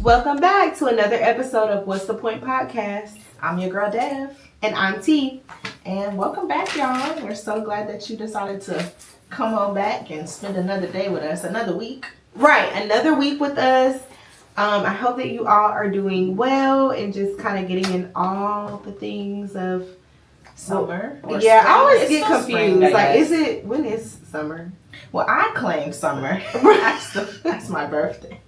Welcome back to another episode of What's the Point podcast. I'm your girl Dev. And I'm T. And welcome back, y'all. We're so glad that you decided to come on back and spend another day with us, another week. Right, another week with us. I hope that you all are doing well and just kind of getting in all the things of summer. Or yeah, spring. I always get confused. Like, when is summer? Well, I claim summer. That's my birthday.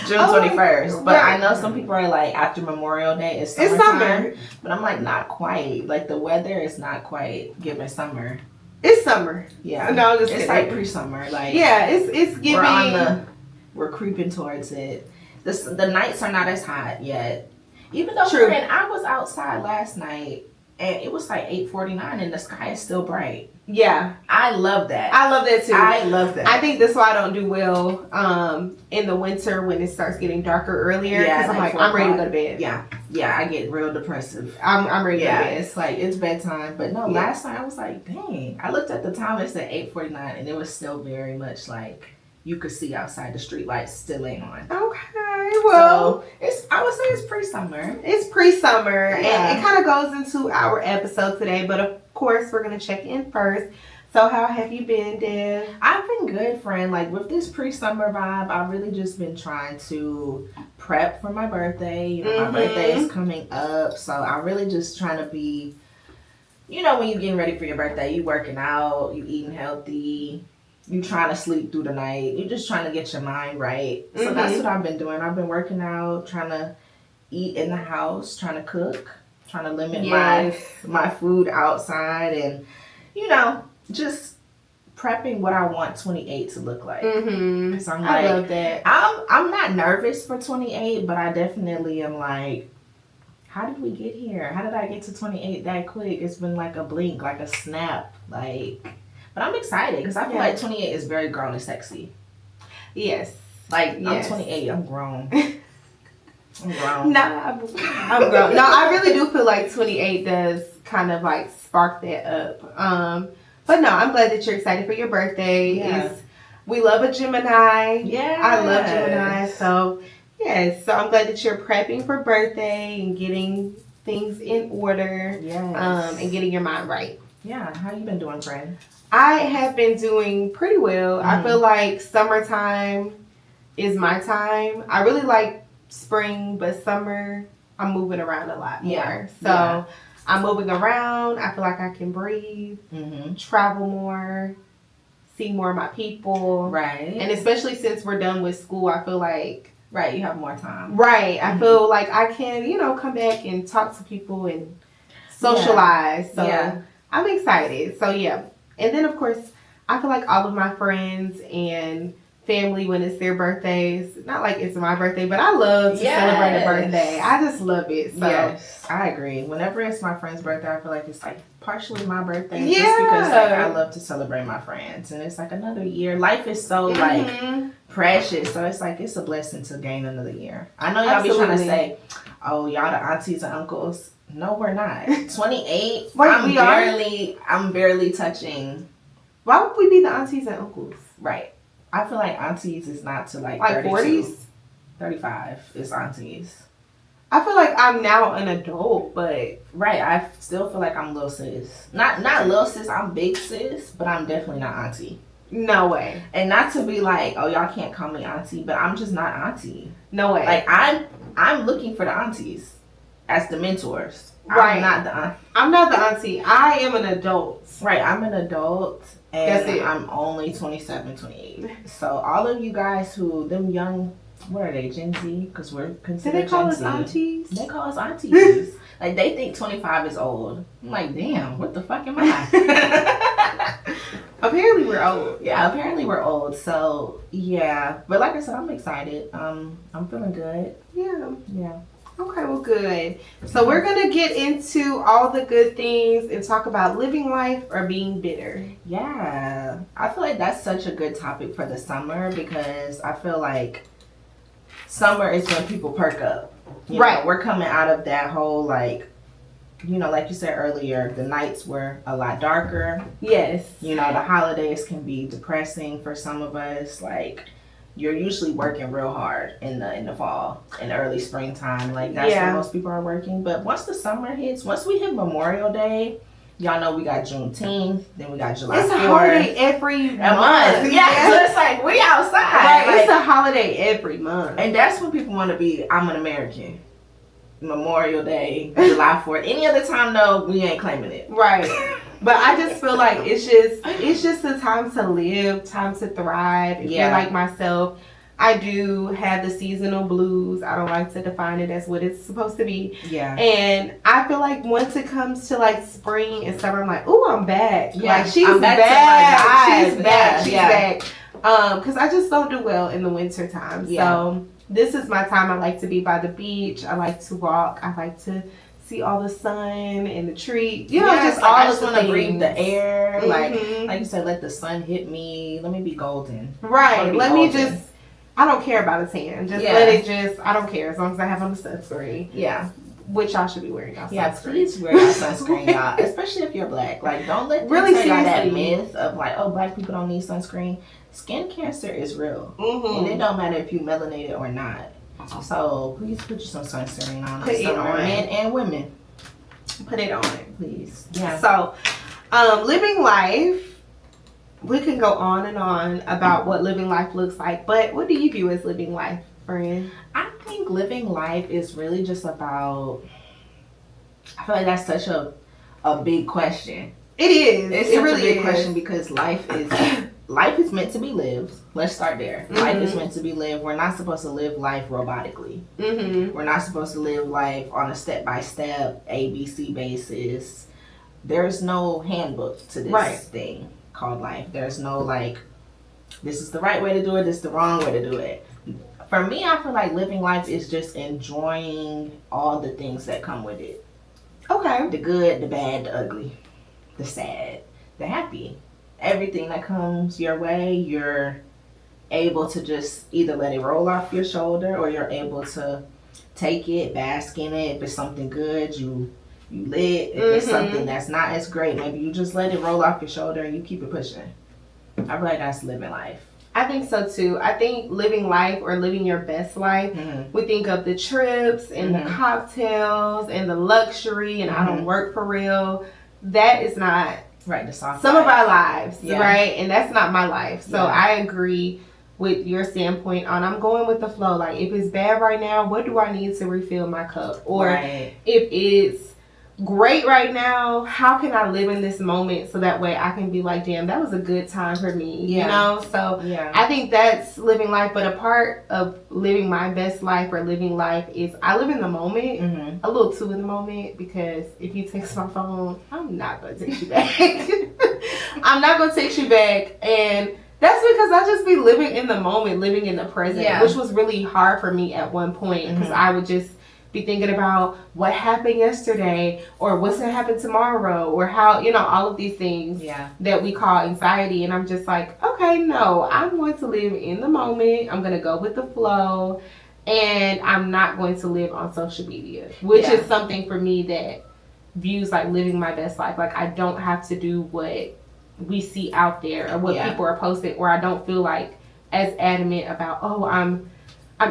June 21st. But right. I know some people are like, after Memorial Day, it's summer. But I'm like, not quite. Like, the weather is not quite giving summer. It's summer. Yeah. No, I'm just it's kidding. Like pre-summer. Like, yeah, it's giving. We're creeping towards it. The nights are not as hot yet. Even though, True. Friend, I was outside last night and it was like 8:49 and the sky is still bright. Yeah. I love that. I love that too. I love that. I think that's why I don't do well in the winter when it starts getting darker earlier. Because I'm like, I'm ready to go to bed. Yeah. Yeah, I get real depressive. I'm ready to go to bed. It's like, it's bedtime. But no, last night I was like, dang. I looked at the time, it said 8:49 and it was still very much like, you could see outside the street lights still ain't on. Okay, well, so I would say it's pre-summer. It's pre-summer, and it kind of goes into our episode today. But of course, we're gonna check in first. So, how have you been, Dev? I've been good, friend. Like with this pre-summer vibe, I've really just been trying to prep for my birthday. You know, my birthday is coming up, so I'm really just trying to be. You know, when you're getting ready for your birthday, you working out, you eating healthy. You trying to sleep through the night. You're just trying to get your mind right. So that's what I've been doing. I've been working out, trying to eat in the house, trying to cook, trying to limit my food outside, and you know, just prepping what I want 28 to look like. So I'm like, I love that. I'm not nervous for 28, but I definitely am like, how did we get here? How did I get to 28 that quick? It's been like a blink, like a snap, like. But I'm excited because I feel like 28 is very grown and sexy. Yes. Like, I'm 28. I'm grown. I'm grown. I'm grown. No, I really do feel like 28 does kind of like spark that up. But no, I'm glad that you're excited for your birthday. Yeah. We love a Gemini. Yeah. I love Gemini. So, yes. So I'm glad that you're prepping for birthday and getting things in order. Yes. And getting your mind right. Yeah. How you been doing, friend? I have been doing pretty well. I feel like summertime is my time. I really like spring, but summer, I'm moving around a lot more. So I'm moving around. I feel like I can breathe, travel more, see more of my people. Right. And especially since we're done with school, I feel like... Right, you have more time. Right. I feel like I can, you know, come back and talk to people and socialize. So I'm excited. So, yeah. And then, of course, I feel like all of my friends and family, when it's their birthdays, not like it's my birthday, but I love to celebrate a birthday. I just love it. So. Yes, I agree. Whenever it's my friend's birthday, I feel like it's like partially my birthday. Yeah. Just because like, I love to celebrate my friends. And it's like another year. Life is so like precious. So it's like it's a blessing to gain another year. I know y'all be trying to say, oh, y'all the aunties and uncles. No, we're not. 28. I'm barely touching. Why would we be the aunties and uncles? Right. I feel like aunties is not to like 40s? 35 is aunties. I feel like I'm now an adult, but... Right. I still feel like I'm little sis. Not little sis, I'm big sis, but I'm definitely not auntie. No way. And not to be like, oh, y'all can't call me auntie, but I'm just not auntie. No way. Like, I'm looking for the aunties. As the mentors. Right. I'm not the auntie. I'm not the auntie. I am an adult. Right. I'm an adult. And that's it. I'm only 27, 28. So all of you guys who, them young, what are they, Gen Z? Because we're considered Gen Z. Do they call us aunties? They call us aunties. Like, they think 25 is old. I'm like, damn, what the fuck am I? Apparently we're old. Yeah, apparently we're old. So, yeah. But like I said, I'm excited. I'm feeling good. Yeah. Yeah. Okay, well, good. So we're going to get into all the good things and talk about living life or being bitter. Yeah. I feel like that's such a good topic for the summer because I feel like summer is when people perk up. You know, we're coming out of that whole, like, you know, like you said earlier, the nights were a lot darker. Yes. You know, the holidays can be depressing for some of us. Like, you're usually working real hard in the fall and early springtime. Like, that's when most people are working. But once the summer hits, once we hit Memorial Day, y'all know we got Juneteenth, then we got July 4th. It's a holiday every month. Yeah, so it's like, we outside. Right, like, it's a holiday every month. And that's when people want to be, I'm an American. Memorial Day, July 4th. Any other time, though, we ain't claiming it. Right. But I just feel like it's just a time to live, time to thrive. If you're like myself, I do have the seasonal blues. I don't like to define it as what it's supposed to be. Yeah. And I feel like once it comes to like spring and summer, I'm like, ooh, I'm back. Yeah. Like she's back. She's back. She's back. Because I just don't do well in the winter time. Yeah. So this is my time. I like to be by the beach. I like to walk. I like to see all the sun and the tree. You know, just all I of just the want to things. breathe the air. Mhm. Like you said, let the sun hit me. Let me be golden. Right. Let me just, I don't care about a tan. Just let it just, I don't care as long as I have on the sunscreen. Yeah. Which y'all should be wearing y'all sunscreen. Yeah, please wear your sunscreen, y'all. Especially if you're black. Like, don't let them tell y'all that myth of like, oh, black people don't need sunscreen. Skin cancer is real. Mm-hmm. And it don't matter if you melanated or not. So please put you some sunscreen on. Put it on. Men and women. Put it on, please. Yeah. So, living life, we can go on and on about what living life looks like, but what do you view as living life, friend? I think living life is really just about, I feel like that's such a big question. It is. It's such a big question because life is meant to be lived. Let's start there. Mm-hmm. Life is meant to be lived. We're not supposed to live life robotically. Mm-hmm. We're not supposed to live life on a step-by-step ABC basis. There's no handbook to this thing called life. There's no like, this is the right way to do it, this is the wrong way to do it. For me, I feel like living life is just enjoying all the things that come with it. Okay. The good, the bad, the ugly, the sad, the happy. Everything that comes your way, you're able to just either let it roll off your shoulder or you're able to take it, bask in it. If it's something good, you lit. If it's something that's not as great, maybe you just let it roll off your shoulder and you keep it pushing. I feel like that's living life. I think so too. I think living life or living your best life, we think of the trips and the cocktails and the luxury and I don't work for real. That is not the soft some life. of our lives, right? And that's not my life. So I agree with your standpoint on I'm going with the flow. Like if it's bad right now, what do I need to refill my cup? Or if it's great right now, how can I live in this moment so that way I can be like, damn, that was a good time for me, you know? So I think that's living life. But a part of living my best life or living life is I live in the moment, a little too in the moment, because if you text my phone, I'm not going to text you back. I'm not going to text you back. And that's because I just be living in the moment, living in the present, which was really hard for me at one point because I would just be thinking about what happened yesterday or what's going to happen tomorrow or how, you know, all of these things that we call anxiety. And I'm just like, okay, no, I'm going to live in the moment. I'm going to go with the flow and I'm not going to live on social media, which is something for me that views like living my best life. Like I don't have to do what we see out there or what people are posting, or I don't feel like as adamant about, oh, I'm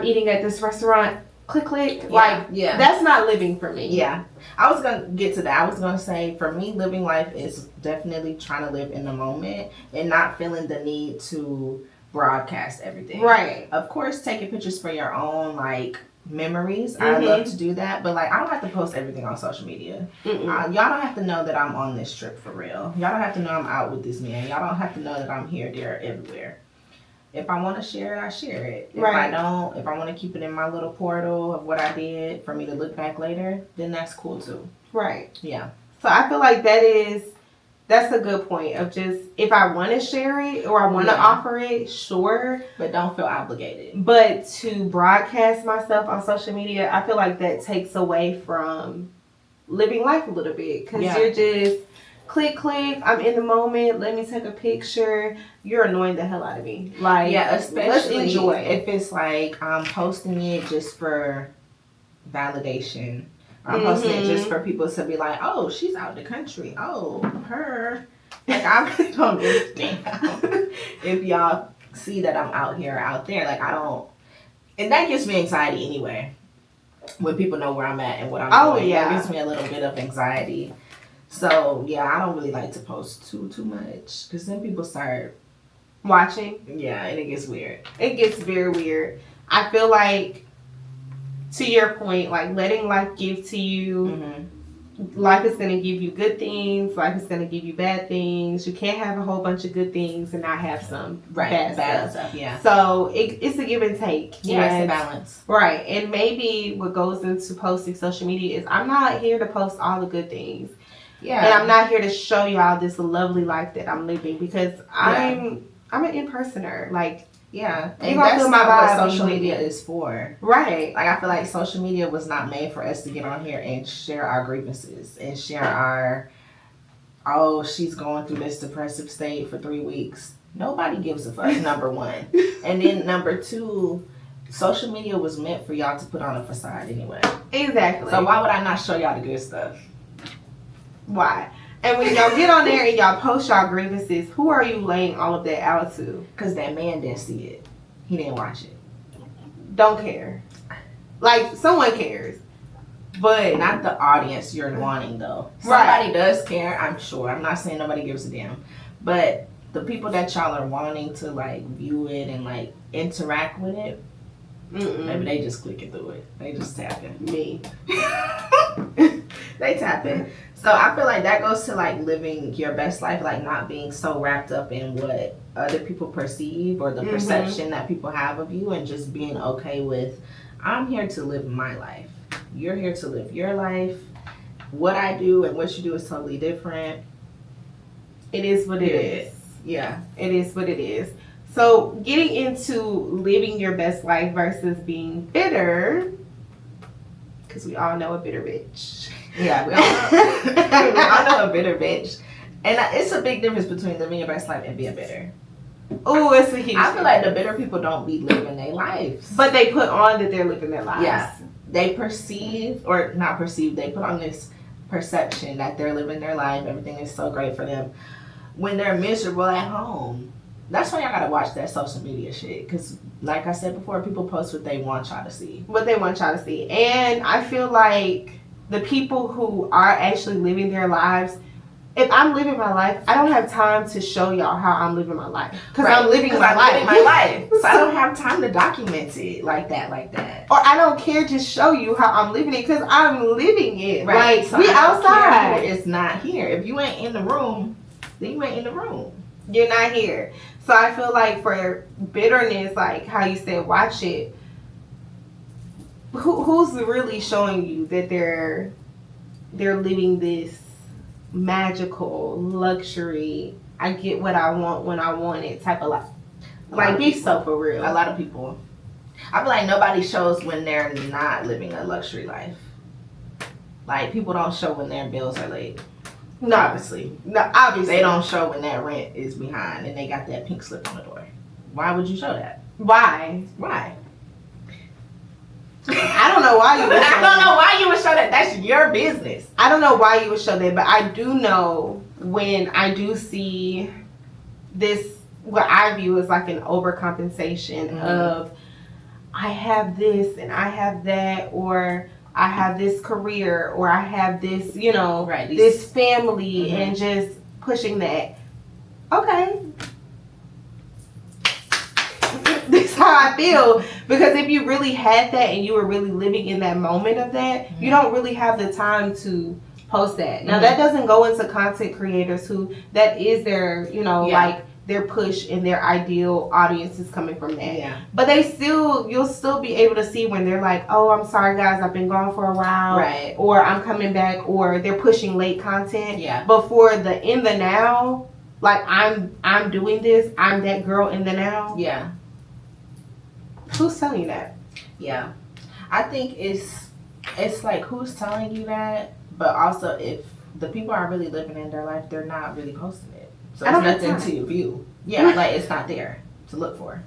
eating at this restaurant. Click. That's not living for me. Yeah. I was going to get to that. I was going to say, for me, living life is definitely trying to live in the moment and not feeling the need to broadcast everything. Right. Of course, taking pictures for your own, like, memories. I love to do that. But, like, I don't have to post everything on social media. Y'all don't have to know that I'm on this trip for real. Y'all don't have to know I'm out with this man. Y'all don't have to know that I'm here, there, everywhere. If I want to share it, I share it. If I don't, if I want to keep it in my little portal of what I did for me to look back later, then that's cool too. Right. Yeah. So I feel like that's a good point of just, if I want to share it or I want to offer it, sure. But don't feel obligated. But to broadcast myself on social media, I feel like that takes away from living life a little bit. Because you're just click, I'm in the moment, let me take a picture. You're annoying the hell out of me. Like, especially let's enjoy if it's like I'm posting it just for validation. I'm posting it just for people to be like, oh, she's out the country. Oh, her. Like, I really don't give a damn if y'all see that I'm out here or out there. Like, I don't. And that gives me anxiety anyway. When people know where I'm at and what I'm doing. Yeah. That gives me a little bit of anxiety. So, yeah, I don't really like to post too much. Because then people start watching. Yeah, and it gets weird. It gets very weird. I feel like, to your point, like letting life give to you. Life is going to give you good things. Life is going to give you bad things. You can't have a whole bunch of good things and not have some bad stuff. Yeah. So it's a give and take. Yeah, it's a balance. Right. And maybe what goes into posting social media is I'm not here to post all the good things. Yeah. And I'm not here to show y'all this lovely life that I'm living because I'm an in-personer. Like, yeah, and that's not what social media is for. Right. Like, I feel like social media was not made for us to get on here and share our grievances and share our, oh, she's going through this depressive state for 3 weeks. Nobody gives a fuck, number one. And then number two, social media was meant for y'all to put on a facade anyway. Exactly. So why would I not show y'all the good stuff? Why? And when y'all get on there and y'all post y'all grievances, who are you laying all of that out to? Because that man didn't see it. He didn't watch it. Don't care. Like, someone cares. But not the audience you're wanting, though. Somebody does care, I'm sure. I'm not saying nobody gives a damn. But the people that y'all are wanting to, like, view it and, like, interact with it, maybe they just clicking through it. They just tapping. Me. They tapping. So I feel like that goes to like living your best life, like not being so wrapped up in what other people perceive or the perception that people have of you, and just being okay with, I'm here to live my life. You're here to live your life. What I do and what you do is totally different. It is what it is. Yeah. It is what it is. So getting into living your best life versus being bitter, because we all know a bitter bitch. Yeah, we all know. We all know a bitter bitch. And it's a big difference between living your best life and being bitter. Oh, it's a huge I feel like the bitter people don't be living their lives. But they put on that they're living their lives. Yeah. They perceive, or not perceive, they put on this perception that they're living their life. Everything is so great for them. When they're miserable at home. That's why y'all gotta watch that social media shit. Because, like I said before, people post what they want y'all to see. What they want y'all to see. And I feel like the people who are actually living their lives, if I'm living my life, I don't have time to show y'all how I'm living my life. Because I'm living my life. So I don't have time to document it like that. Or I don't care to show you how I'm living it because I'm living it. Right. Like, so we outside. It's not here. If you ain't in the room, then you ain't in the room. You're not here. So I feel like for bitterness, like how you said, watch it. Who's really showing you that they're living this magical luxury? I get what I want when I want it type of life. Like, be so for real. A lot of people. I feel like nobody shows when they're not living a luxury life. Like, people don't show when their bills are late. No, obviously. They don't show when that rent is behind and they got that pink slip on the door. Why would you show that? Why? I don't know why you would show that. I don't know why you would show that. That's your business. I don't know why you would show that, but I do know when I do see this, what I view as like an overcompensation of I have this and I have that, or I have this career, or I have this, this family, and just pushing that. Okay. That's how I feel. Because if you really had that and you were really living in that moment of that, you don't really have the time to post that. Now, that doesn't go into content creators who, that is their, like, their push and their ideal audience is coming from that. Yeah. But you'll still be able to see when they're like, oh, I'm sorry guys, I've been gone for a while. Right. Or I'm coming back, or they're pushing late content. Yeah. But for the in the now, like I'm doing this, I'm that girl in the now. Yeah. Who's telling you that? Yeah. I think it's like who's telling you that, but also if the people are really living in their life, they're not really posting it. So it's nothing to view. Yeah, like it's not there to look for.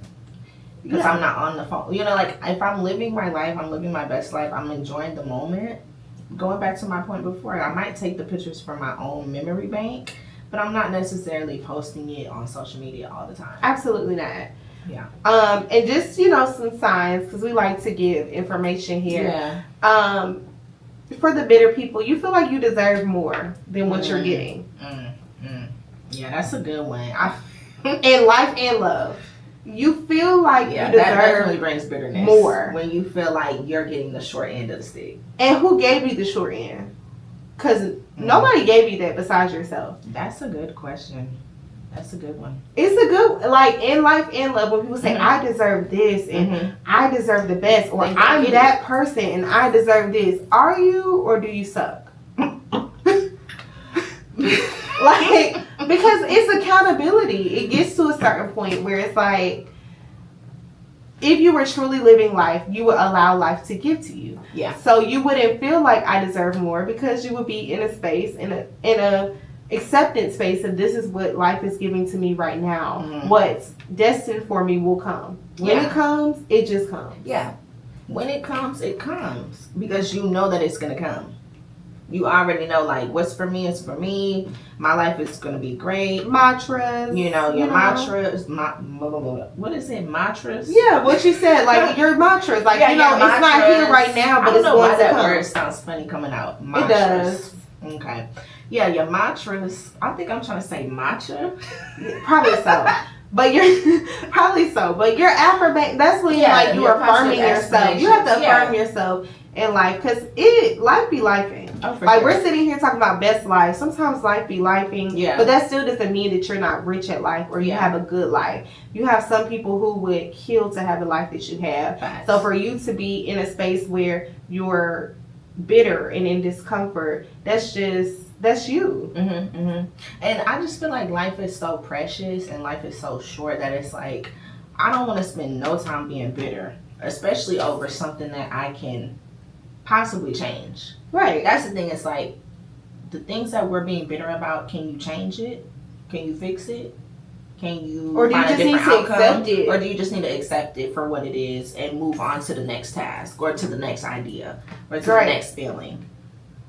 Because I'm not on the phone. Like if I'm living my life, I'm living my best life, I'm enjoying the moment, going back to my point before, I might take the pictures from my own memory bank, but I'm not necessarily posting it on social media all the time. Absolutely not. Yeah. And just, you know, some signs, because we like to give information here. Yeah. For the bitter people, you feel like you deserve more than what you're getting. Yeah, that's a good one. In life and love. You feel like you deserve that definitely brings bitterness. More. When you feel like you're getting the short end of the stick. And who gave you the short end? Because nobody gave you that besides yourself. That's a good question. That's a good one. It's a good, like, in life and love, when people say, I deserve this, and I deserve the best, or I'm that person, and I deserve this. Are you, or do you suck? Like, because it's accountability. It gets to a certain point where it's like, if you were truly living life, you would allow life to give to you. Yeah. So you wouldn't feel like I deserve more, because you would be in a space, in a acceptance space of, this is what life is giving to me right now. What's destined for me will come. When it comes, it just comes. Yeah. When it comes, it comes. Because you know that it's going to come. You already know, like, what's for me is for me. My life is going to be great. Mantras. You know, your mantras. What is it? Mantras? Yeah, what you said. Like, your mantras. Like, you know, it's not here right now, but it's going to come. That word sounds funny coming out. Mantras. It does. Okay. Yeah, your mantras. I think I'm trying to say matcha. Probably so. But you're probably so. But your affirmation, that's when you're affirming yourself. You have to affirm yourself in life, because life be lifing. We're sitting here talking about best life. Sometimes life be lifing, but that still doesn't mean that you're not rich at life, or you have a good life. You have some people who would kill to have the life that you have. Facts. So for you to be in a space where you're bitter and in discomfort, that's you. And I just feel like life is so precious and life is so short that it's like, I don't want to spend no time being bitter, especially over something that I can possibly change. Right. That's the thing. It's like, the things that we're being bitter about, can you change it? Can you fix it? Can you or do you just need to accept it? Or do you just need to accept it for what it is and move on to the next task, or to the next idea, or to the next feeling?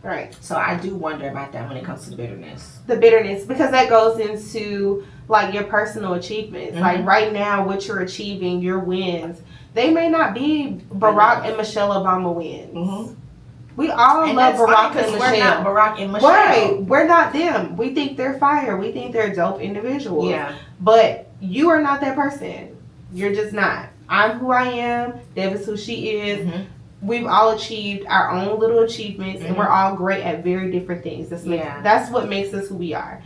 Right. So I do wonder about that when it comes to the bitterness. The bitterness, because that goes into, like, your personal achievements. Like, right now, what you're achieving, your wins, they may not be Barack and Michelle Obama wins. We all love Barack and Michelle. We're not Barack and Michelle. Right. We're not them. We think they're fire. We think they're dope individuals. Yeah. But you are not that person. You're just not. I'm who I am. Deb is who she is. We've all achieved our own little achievements, and we're all great at very different things. That's what makes us who we are.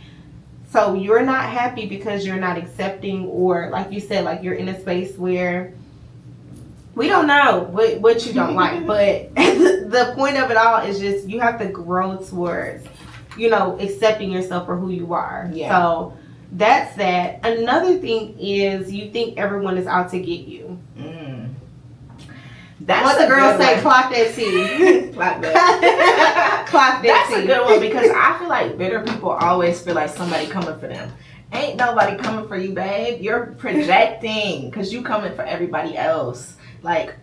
So you're not happy because you're not accepting, or, like you said, like, you're in a space where we don't know what you don't like. But the point of it all is just, you have to grow towards, you know, accepting yourself for who you are. So that's that. Another thing is, you think everyone is out to get you. That's what the girls say, clock that tea. Clock that. Clock that That's tea. a good one, because I feel like bitter people always feel like somebody coming for them. Ain't nobody coming for you, babe. You're projecting, because you coming for everybody else. Like,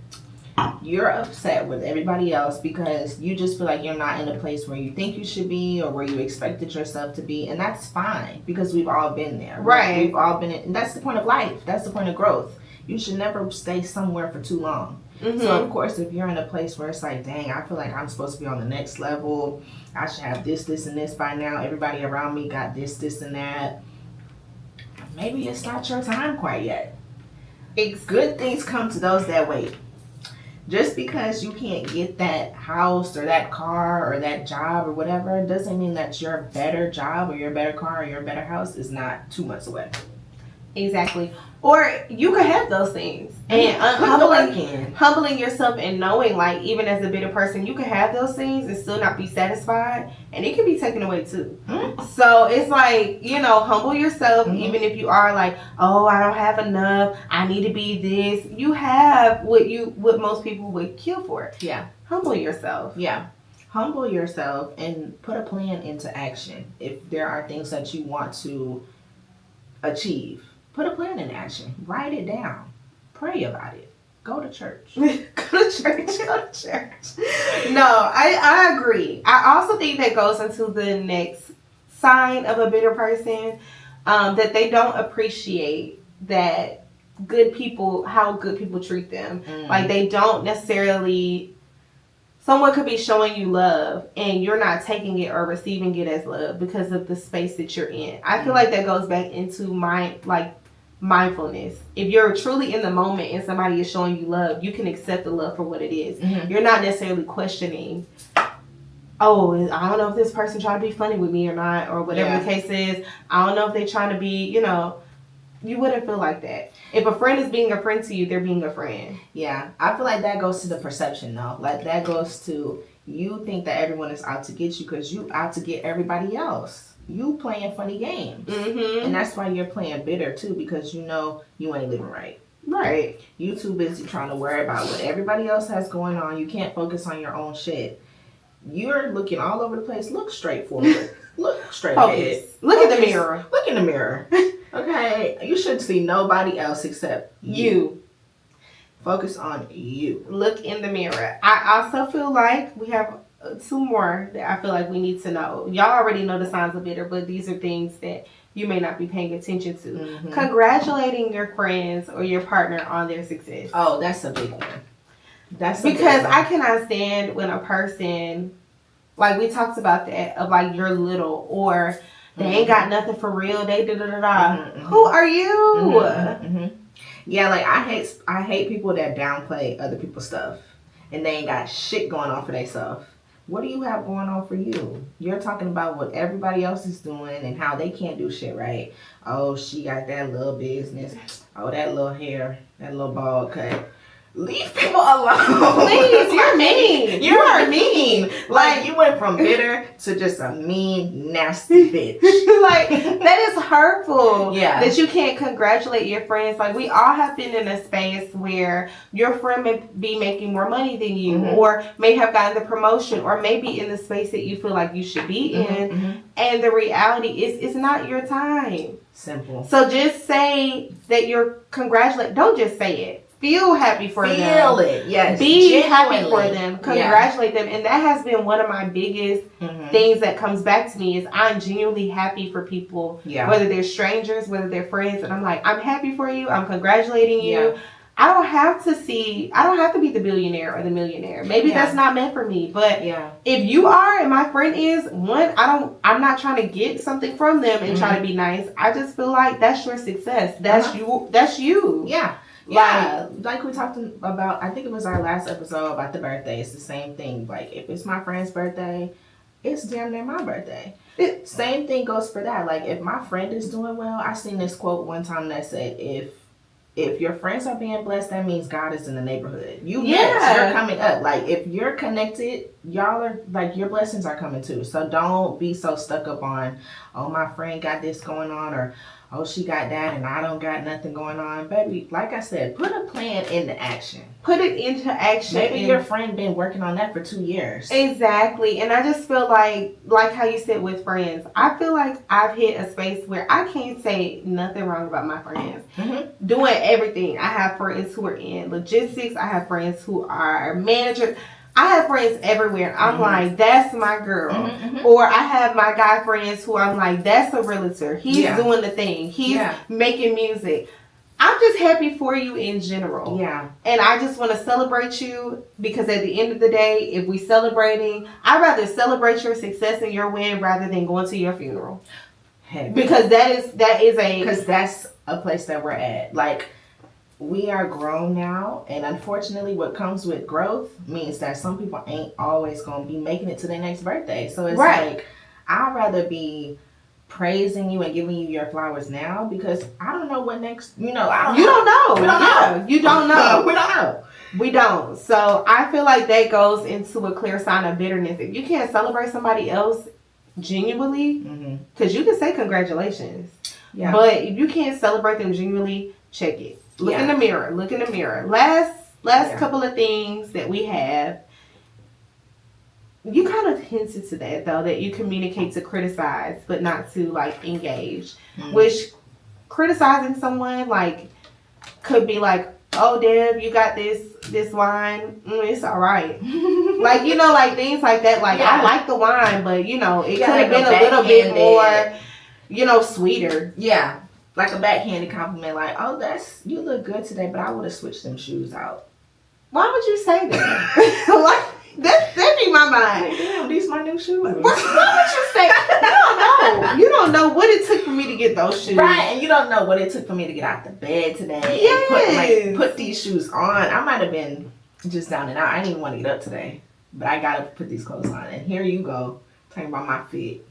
you're upset with everybody else because you just feel like you're not in a place where you think you should be, or where you expected yourself to be. And that's fine, because we've all been there. Right. We've all been in, and that's the point of life. That's the point of growth. You should never stay somewhere for too long. So, of course, if you're in a place where it's like, dang, I feel like I'm supposed to be on the next level. I should have this, and this by now. Everybody around me got this, and that. Maybe it's not your time quite yet. Good things come to those that wait. Just because you can't get that house or that car or that job or whatever doesn't mean that your better job or your better car or your better house is not 2 months away. Exactly. Or you could have those things. And humbling yourself and knowing, like, even as a bitter person, you can have those things and still not be satisfied. And it can be taken away too. So it's like, you know, humble yourself, even if you are like, oh, I don't have enough, I need to be this. You have what most people would kill for. Yeah. Humble yourself. Yeah. Humble yourself and put a plan into action. If there are things that you want to achieve, put a plan in action. Write it down. Pray about it. Go to church. Go to church. No, I agree. I also think that goes into the next sign of a bitter person, that they don't appreciate that how good people treat them. Like, they don't necessarily, someone could be showing you love and you're not taking it or receiving it as love because of the space that you're in. I feel like that goes back into mindfulness. If you're truly in the moment and somebody is showing you love, you can accept the love for what it is. You're not necessarily questioning, oh, I don't know if this person trying to be funny with me or not, or whatever the case is. I don't know if they're trying to be, you wouldn't feel like that. If a friend is being a friend to you, they're being a friend. Yeah, I feel like that goes to the perception, though. Like, that goes to, you think that everyone is out to get you because you out to get everybody else. You playing funny games. And that's why you're playing bitter, too, because you know you ain't living right. Right. You too busy trying to worry about what everybody else has going on. You can't focus on your own shit. You're looking all over the place. Look straight forward. Look straight ahead. Look in the mirror. Look in the mirror. Okay? You shouldn't see nobody else except you. Focus on you. Look in the mirror. I also feel like we have 2 more that I feel like we need to know. Y'all already know the signs of bitter, but these are things that you may not be paying attention to. Congratulating your friends or your partner on their success. Oh, that's a big one. Because I cannot stand when a person, like we talked about that, of like you're little or they ain't got nothing for real. They Who are you? Yeah, like I hate people that downplay other people's stuff and they ain't got shit going on for themselves. What do you have going on for you? You're talking about what everybody else is doing and how they can't do shit right. Oh, she got that little business. Oh, that little hair, that little bald cut. Leave people alone. Please, you're mean. You are mean. Like, you went from bitter to just a mean, nasty bitch. Like, that is hurtful. Yeah. That you can't congratulate your friends. Like, we all have been in a space where your friend may be making more money than you, or may have gotten the promotion, or maybe in the space that you feel like you should be in. And the reality is, it's not your time. Simple. So just say that you're congratulating. Don't just say it. Feel happy for them. Feel it, yes. Be happy for them. Congratulate them. And that has been one of my biggest things that comes back to me is I'm genuinely happy for people, whether they're strangers, whether they're friends. And I'm like, I'm happy for you. I'm congratulating you. Yeah. I don't have to be the billionaire or the millionaire. Maybe that's not meant for me. But if you are and my friend is, I'm not trying to get something from them and try to be nice. I just feel like that's your success. That's you. Yeah. Yeah, like we talked about, I think it was our last episode about the birthday. It's the same thing. Like, if it's my friend's birthday, it's damn near my birthday. Same thing goes for that. Like, if my friend is doing well, I seen this quote one time that said, if your friends are being blessed, that means God is in the neighborhood. You're coming up. Like, if you're connected, y'all are, like, your blessings are coming too. So don't be so stuck up on, oh, my friend got this going on, or oh, she got that and I don't got nothing going on. Baby, like I said, put a plan into action. Put it into action. Maybe your friend been working on that for 2 years. Exactly. And I just feel like how you said with friends, I feel like I've hit a space where I can't say nothing wrong about my friends. Doing everything. I have friends who are in logistics. I have friends who are managers. I have friends everywhere. I'm like, that's my girl. Or I have my guy friends who I'm like, that's a realtor. He's doing the thing. He's making music. I'm just happy for you in general. Yeah. And I just want to celebrate you because at the end of the day, if we celebrating, I'd rather celebrate your success and your win rather than going to your funeral. Because because that's a place that we're at. Like, we are grown now, and unfortunately what comes with growth means that some people ain't always going to be making it to their next birthday. So it's like, I'd rather be praising you and giving you your flowers now because I don't know what next, you don't know. You don't know. We don't know. We don't. So I feel like that goes into a clear sign of bitterness. If you can't celebrate somebody else genuinely, because you can say congratulations, but if you can't celebrate them genuinely, check it. Look in the mirror. Look in the mirror. Last couple of things that we have. You kind of hinted to that, though, that you communicate to criticize, but not to, like, engage. Which criticizing someone, like, could be like, oh, Deb, you got this wine. It's all right. Like, you know, like things like that. Like, I like the wine, but, you know, it could have been a little bit more, you know, sweeter. Yeah. Like a backhanded compliment. Like, oh, you look good today, but I would have switched them shoes out. Why would you say that? Like, that be my mind. Like, damn, these my new shoes. Why would you say? You don't know what it took for me to get those shoes. Right, and you don't know what it took for me to get out the bed today. Yes. And put these shoes on. I might have been just down and out. I didn't even want to get up today. But I gotta put these clothes on. And here you go, talking about my fit.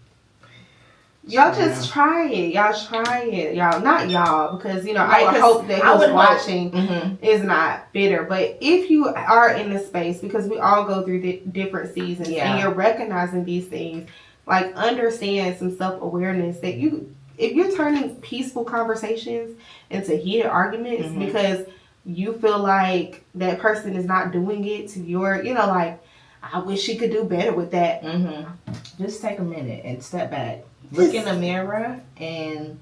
Y'all just try it. Y'all try it. Y'all, not y'all, because, you know, I would hope that who's watching is not bitter. But if you are in the space, because we all go through different seasons, and you're recognizing these things, like, understand some self-awareness that if you're turning peaceful conversations into heated arguments because you feel like that person is not doing it to your, you know, like, I wish she could do better with that. Just take a minute and step back. Look in the mirror and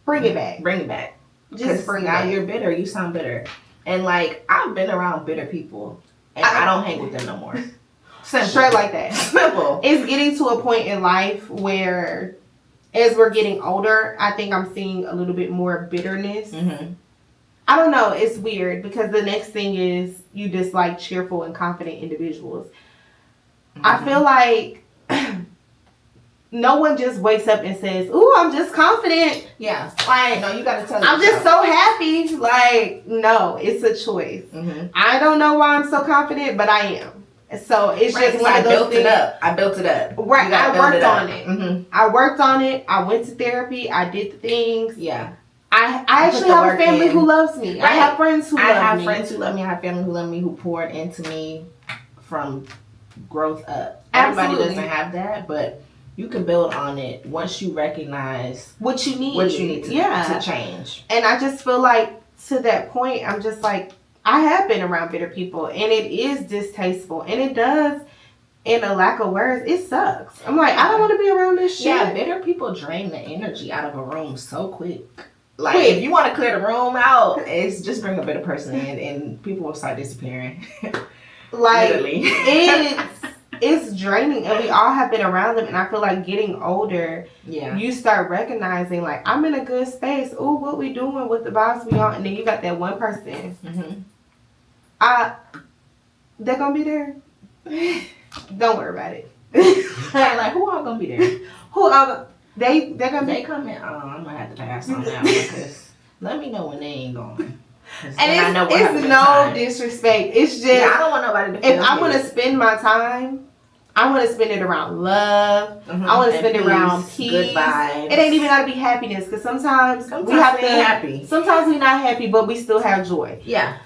bring it back. Bring it back. Just bring it now back. You're bitter. You sound bitter. And like, I've been around bitter people and I don't hang with them no more. Simple. Straight like that. Simple. It's getting to a point in life where, as we're getting older, I think I'm seeing a little bit more bitterness. I don't know. It's weird because the next thing is you dislike cheerful and confident individuals. I feel like no one just wakes up and says, "Ooh, I'm just confident." Yeah. Like, no, you got to tell I'm just so happy. Like, no, it's a choice. I don't know why I'm so confident, but I am. So it's just one of those things. I built it up. Right. I worked on it. I worked on it. I went to therapy. I did the things. Yeah. I actually have a family who loves me. Right. I have friends who love me. I have friends who love me. I have family who love me, who poured into me from growth up. Everybody doesn't have that, but you can build on it once you recognize what you need to change. And I just feel like to that point, I'm just like, I have been around bitter people and it is distasteful and it does, in a lack of words, it sucks. I'm like, I don't want to be around this shit. Yeah, bitter people drain the energy out of a room so quick. Like, if you want to clear the room out, it's just bring a bitter person in and people will start disappearing. Like, it's draining, and we all have been around them, and I feel like getting older, you start recognizing, like, I'm in a good space. Ooh, what we doing with the vibes we on? And then you got that one person. They're gonna be there. Don't worry about it. Like, who all gonna be there? They're gonna be coming. I'm gonna have to pass on that one because let me know when they ain't going. And it's no disrespect. It's just I don't want nobody to feel if I'm gonna spend my time, I want to spend it around love. I want to spend it around peace. Good vibes. It ain't even gotta be happiness because sometimes we have to. Happy. Sometimes we're not happy, but we still have joy. Yeah.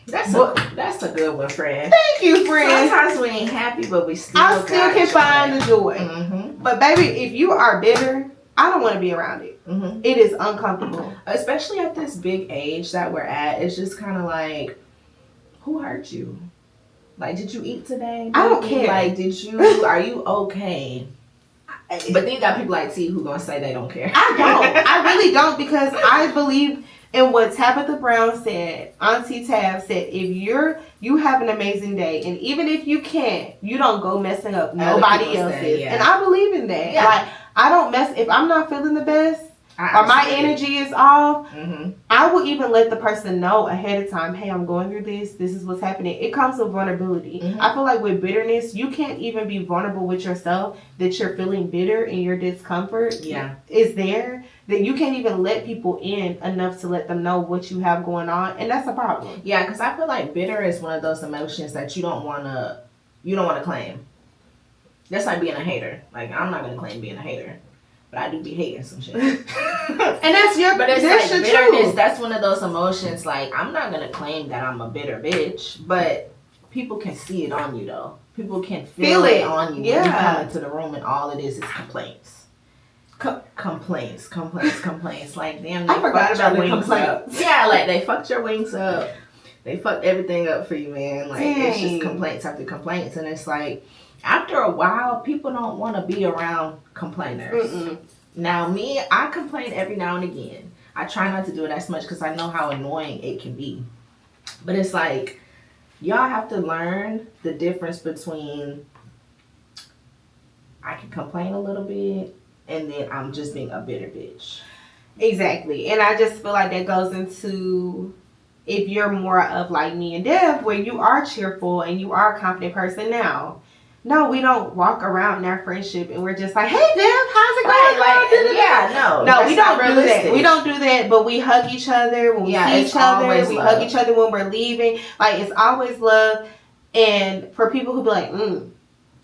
That's a good one, friend. Thank you, friend. Sometimes we ain't happy, but we still can find the joy. But baby, if you are bitter, I don't want to be around it. It is uncomfortable. Especially at this big age that we're at. It's just kind of like, who hurt you? Like, did you eat today? I don't care. Like, are you okay? But then you got people like T who gonna say they don't care. I don't. I really don't, because I believe in what Tabitha Brown said. Auntie Tab said, if you have an amazing day, and even if you can't, you don't go messing up nobody else's. And I believe in that. Yeah. Like, I don't mess, if I'm not feeling the best, or my energy is off, I will even let the person know ahead of time, hey, I'm going through this. This is what's happening. It comes with vulnerability. I feel like with bitterness, you can't even be vulnerable with yourself, that you're feeling bitter and your discomfort is there, that you can't even let people in enough to let them know what you have going on. And that's a problem. Yeah, because I feel like bitter is one of those emotions that you don't want to claim. That's like being a hater. Like, I'm not going to claim being a hater. But I do be hating some shit. And that's but it's like bitterness, truth. That's one of those emotions, like, I'm not going to claim that I'm a bitter bitch, but people can see it on you, though. People can feel it on you when you come into the room and all it is complaints. Complaints. Like, damn, they fucked your wings up. Yeah, like, they fucked your wings up. They fucked everything up for you, man. Like, it's just complaints after complaints. And it's like, after a while, people don't want to be around complainers. Now, me, I complain every now and again. I try not to do it as much because I know how annoying it can be. But it's like, y'all have to learn the difference between I can complain a little bit and then I'm just being a bitter bitch. Exactly. And I just feel like that goes into if you're more of like me and Dev, where you are cheerful and you are a confident person now. No, we don't walk around in our friendship and we're just like, hey, Dev, how's it going? No, we don't do that. We don't do that, but we hug each other when we see each other. We hug each other when we're leaving. Like, it's always love. And for people who be like,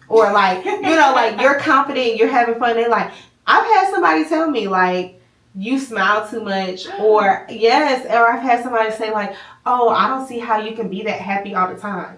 or like, you know, like you're confident, you're having fun. They're like, I've had somebody tell me like, you smile too much, or I've had somebody say like, oh, I don't see how you can be that happy all the time.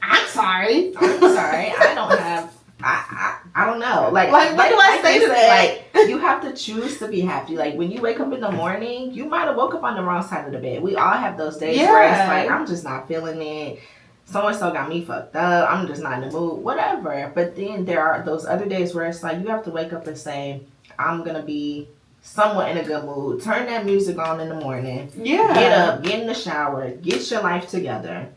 I'm sorry. I don't have. I don't know. Like what do I say to that? Like, you have to choose to be happy. Like, when you wake up in the morning, you might have woke up on the wrong side of the bed. We all have those days where it's like, I'm just not feeling it. So-and-so got me fucked up. I'm just not in the mood. Whatever. But then there are those other days where it's like, you have to wake up and say, I'm going to be somewhat in a good mood. Turn that music on in the morning. Yeah. Get up. Get in the shower. Get your life together.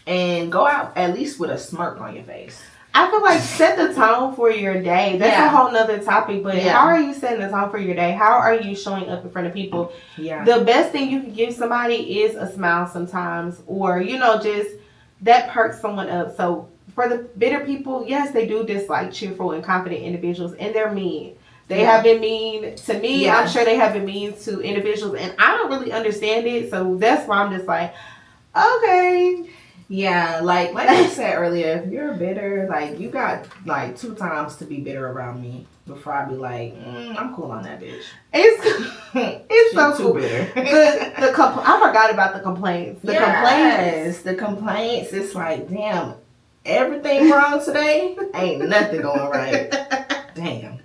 And go out at least with a smirk on your face. I feel like set the tone for your day. That's a whole nother topic. But how are you setting the tone for your day? How are you showing up in front of people? Yeah. The best thing you can give somebody is a smile sometimes. Or, you know, just that perks someone up. So for the bitter people, yes, they do dislike cheerful and confident individuals. And they're mean. They have been mean to me. I'm sure they have been mean to individuals. And I don't really understand it. So that's why I'm just like, okay. Yeah, like I said earlier, if you're bitter, like, you got like 2 times to be bitter around me before I be like, I'm cool on that bitch. It's so too cool. Bitter. I forgot about the complaints. The complaints. It's like, damn, everything wrong today. Ain't nothing going right. Damn.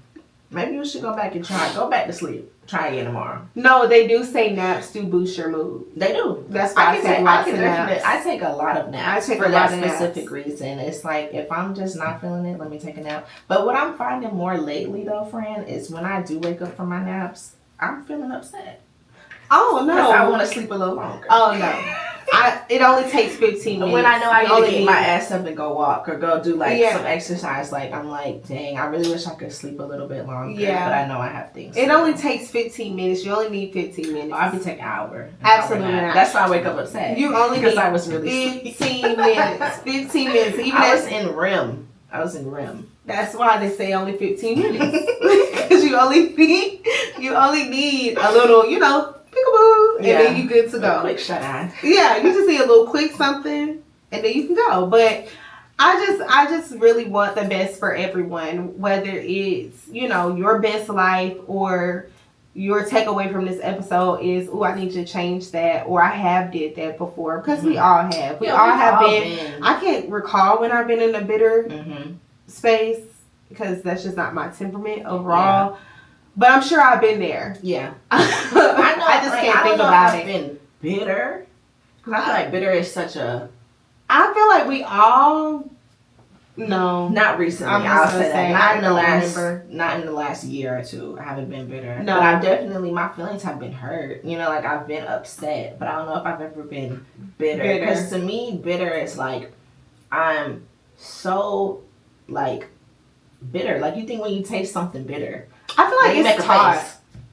Maybe you should go back and try. Go back to sleep. Try again tomorrow. No, they do say naps do boost your mood. They do. That's why I take lots of naps. I take a lot of naps for that specific reason. It's like, if I'm just not feeling it, let me take a nap. But what I'm finding more lately, though, friend, is when I do wake up from my naps, I'm feeling upset. Oh, no. Because I want to sleep a little longer. Oh, no. It only takes 15 minutes. When I know I need to get my ass up and go walk or go do some exercise, like, I'm like, dang, I really wish I could sleep a little bit longer. Yeah. But I know I have things. It only takes 15 minutes. You only need 15 minutes. I'll be taking an hour. Absolutely not. That's why I wake up upset. You only because I was really 15 minutes. 15 minutes. Even I was in REM. That's why they say only 15 minutes. Because you only need a little, you know, peekaboo, and then you good to go. A quick shut eye. Yeah, you just need a little quick something, and then you can go. But I just really want the best for everyone, whether it's, you know, your best life or your takeaway from this episode is, I need to change that, or I have did that before, because we all have. We all have been. I can't recall when I've been in a bitter space, because that's just not my temperament overall. Yeah. But I'm sure I've been there. Yeah. I know. I just can't think about it. I've been bitter. Because I feel like bitter is such a... I feel like we all... No. Not recently. I'll say that. Not in the last year or 2. I haven't been bitter. No. But I've definitely... My feelings have been hurt. You know, like, I've been upset. But I don't know if I've ever been bitter. Because to me, bitter is like... I'm so, like, bitter. Like, you think when you taste something bitter... I feel like it's taught.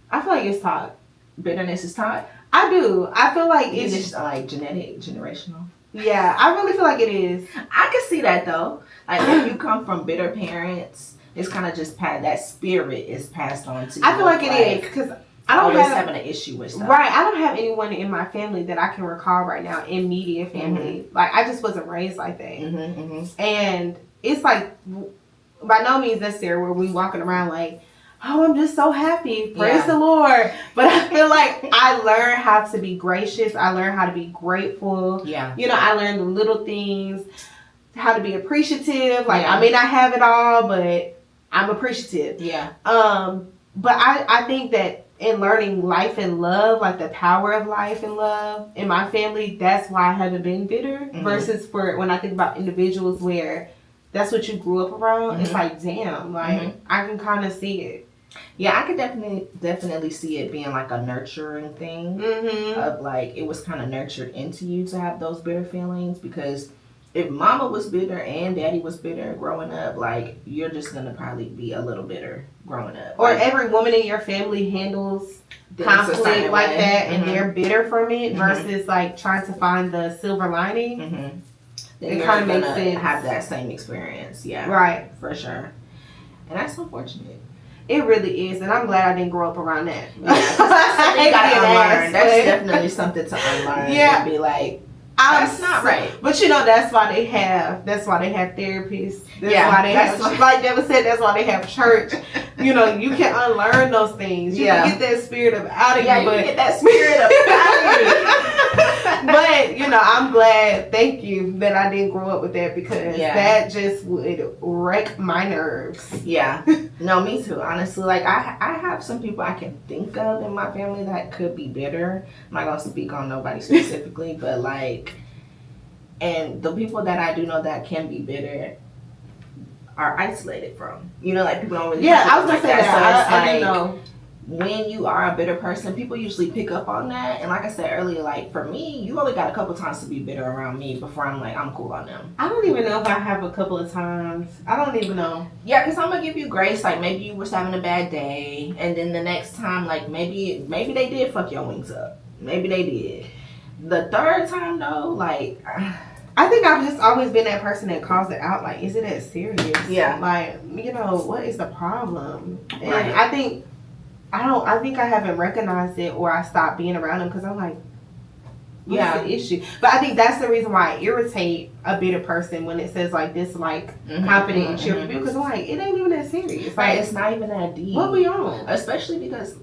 I feel like it's taught. Bitterness is taught? I do. I feel like it's just like generational. Yeah, I really feel like it is. I can see that though. Like, if you come from bitter parents, it's kind of just that spirit is passed on to you. I feel like it is, because I don't having an issue with stuff. Right. I don't have anyone in my family that I can recall right now, immediate family. Like, I just wasn't raised like that. And it's like, by no means necessary where we walking around like, oh, I'm just so happy. Praise the Lord. But I feel like I learned how to be gracious. I learned how to be grateful. Yeah. You know, I learned the little things, how to be appreciative. Like, I may not have it all, but I'm appreciative. Yeah. But I think that in learning life and love, like the power of life and love in my family, that's why I haven't been bitter. Versus for when I think about individuals where that's what you grew up around, it's like, damn, like, I can kind of see it. Yeah, I could definitely see it being like a nurturing thing of like it was kind of nurtured into you to have those bitter feelings, because if mama was bitter and daddy was bitter growing up, like you're just gonna probably be a little bitter growing up. Or like, every woman in your family handles conflict like that and they're bitter from it versus like trying to find the silver lining. It kind of makes sense. Have that same experience, yeah, right, for sure, and that's unfortunate. It really is, and I'm glad I didn't grow up around that. Yeah, you gotta unlearn. That's definitely something to unlearn. Yeah, and be like, that's not right. But you know, that's why they have therapists. That's why they have, like Devin said, that's why they have church. You know, you can unlearn those things. You can get that spirit up out of you. You can get that spirit up out of you. But, you know, I'm glad, thank you, that I didn't grow up with that, because that just would wreck my nerves. Yeah. No, me too, honestly. Like, I have some people I can think of in my family that could be bitter. I'm not going to speak on nobody specifically, but, like, and the people that I do know that can be bitter are isolated from. You know, like, people don't really I was going to say that. So I do know. When you are a bitter person, people usually pick up on that. And like I said earlier, like for me, you only got a couple times to be bitter around me before I'm like, I'm cool on them. I don't even know if I have a couple of times. I don't even know. Yeah, because I'm going to give you grace. Like maybe you was having a bad day. And then the next time, like maybe they did fuck your wings up. Maybe they did. The third time though, like... I think I've just always been that person that calls it out. Like, is it that serious? Yeah. Like, you know, what is the problem? And right. I think I haven't recognized it, or I stopped being around them because I'm like, what's the issue? But I think that's the reason why I irritate a bitter person when it says like this, like confident and cheerful, because I'm like, it ain't even that serious. Like, it's not even that deep. What we on? Especially because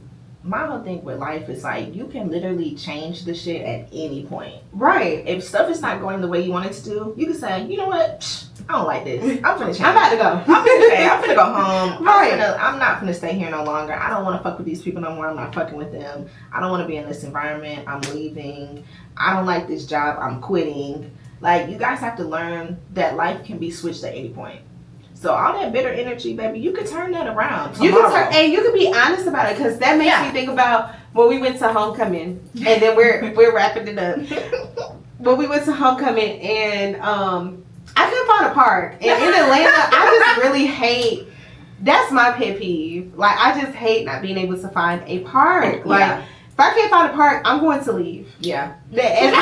my whole thing with life is like you can literally change the shit at any point. Right. If stuff is not going the way you want it to do, you can say, you know what? I don't like this. I'm finna change. I'm about to go. I'm finna go home. Right. I'm not finna stay here no longer. I don't want to fuck with these people no more. I'm not fucking with them. I don't want to be in this environment. I'm leaving. I don't like this job. I'm quitting. Like, you guys have to learn that life can be switched at any point. So all that bitter energy, baby, you can turn that around tomorrow. You can turn, and you can be honest about it, because that makes me think about when we went to homecoming, and then we're wrapping it up. When we went to homecoming, and I couldn't find a park, and in Atlanta, I just really hate. That's my pet peeve. Like, I just hate not being able to find a park. Like, if I can't find a park, I'm going to leave. Yeah. And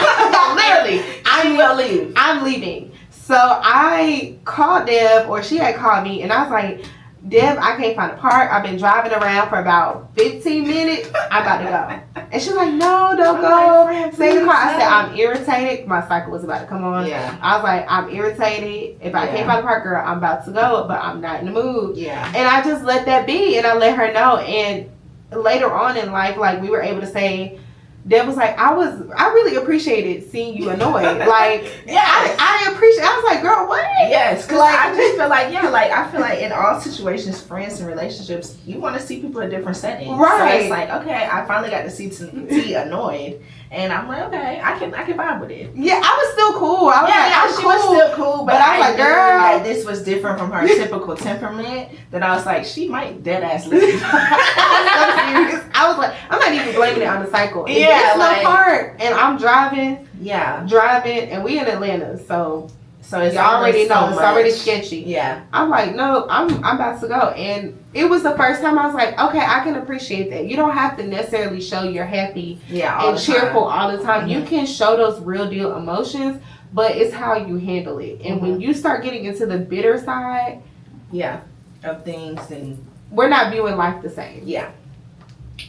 literally, I will leave. I'm leaving. So I called Deb, or she had called me, and I was like, Deb, I can't find a park. I've been driving around for about 15 minutes. I'm about to go. And she's like, no, don't go. Stay in the car. I said, I'm irritated. My cycle was about to come on. Yeah. I was like, I'm irritated. If I can't find a park, girl, I'm about to go, but I'm not in the mood. Yeah. And I just let that be, and I let her know. And later on in life, like, we were able to say, Deb was like, I really appreciated seeing you annoyed. Like, I appreciate. I was like, girl, what? Yes, because like, I just feel like, I feel like in all situations, friends and relationships, you want to see people in different settings. Right. So it's like, okay, I finally got to see T annoyed, and I'm like, okay, I can vibe with it. Yeah, I was still cool. I was she was still cool, but I was like, girl, that this was different from her typical temperament. That I was like, she might dead ass leave. I'm so serious. I was like, I'm not even blaming it on the cycle. Yeah, it's no park, and I'm driving. Yeah, and we in Atlanta, so it's you already know it's already sketchy. Yeah, I'm like, no, I'm about to go, and it was the first time I was like, okay, I can appreciate that. You don't have to necessarily show you're happy and cheerful all the time. You can show those real deal emotions, but it's how you handle it. And when you start getting into the bitter side, of things, and we're not viewing life the same. Yeah.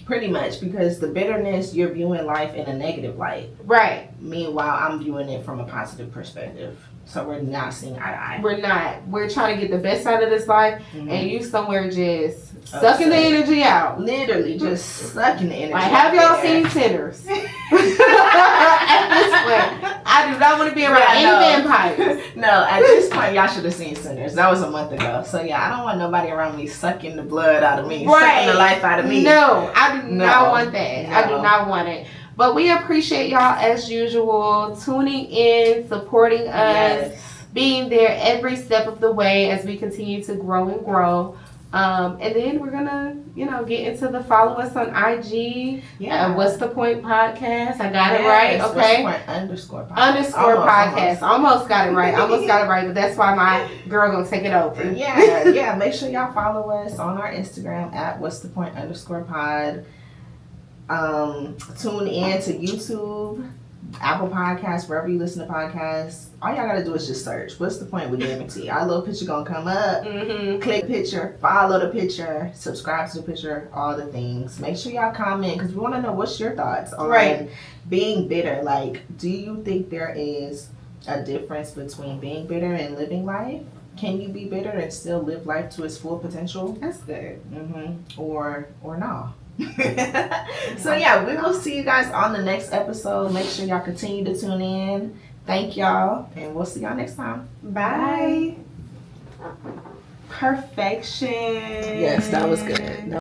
Pretty much, because the bitterness, you're viewing life in a negative light. Right. Meanwhile, I'm viewing it from a positive perspective. So we're not seeing eye to eye. We're not. We're trying to get the best out of this life, and you somewhere just sucking the energy out. Literally just sucking the energy out. Like, have y'all seen Sinners? At this point, I do not want to be around any vampires. No, at this point, y'all should have seen Sinners. That was a month ago. So yeah, I don't want nobody around me sucking the blood out of me, sucking the life out of me. No, I do not want that. No. I do not want it. But we appreciate y'all as usual, tuning in, supporting us, being there every step of the way as we continue to grow and grow. And then we're gonna, get into the follow us on IG. Yeah. What's the Point Podcast? I got it right. Okay. What's the Point _podcast. Podcast. Almost got it right. But that's why my girl gonna take it over. Yeah. Make sure y'all follow us on our Instagram at What's the Point _pod. Tune in to YouTube, Apple Podcasts, wherever you listen to podcasts. All y'all gotta do is just search What's the Point with Devtee. Our little picture gonna come up. Click the picture, follow the picture, subscribe to the picture, all the things. Make sure y'all comment because we want to know what's your thoughts on being bitter. Like, do you think there is a difference between being bitter and living life? Can you be bitter and still live life to its full potential? That's good. Or no. So yeah, we will see you guys on the next episode. Make sure y'all continue to tune in. Thank y'all, and we'll see y'all next time. Bye. Perfection. Yes, that was good.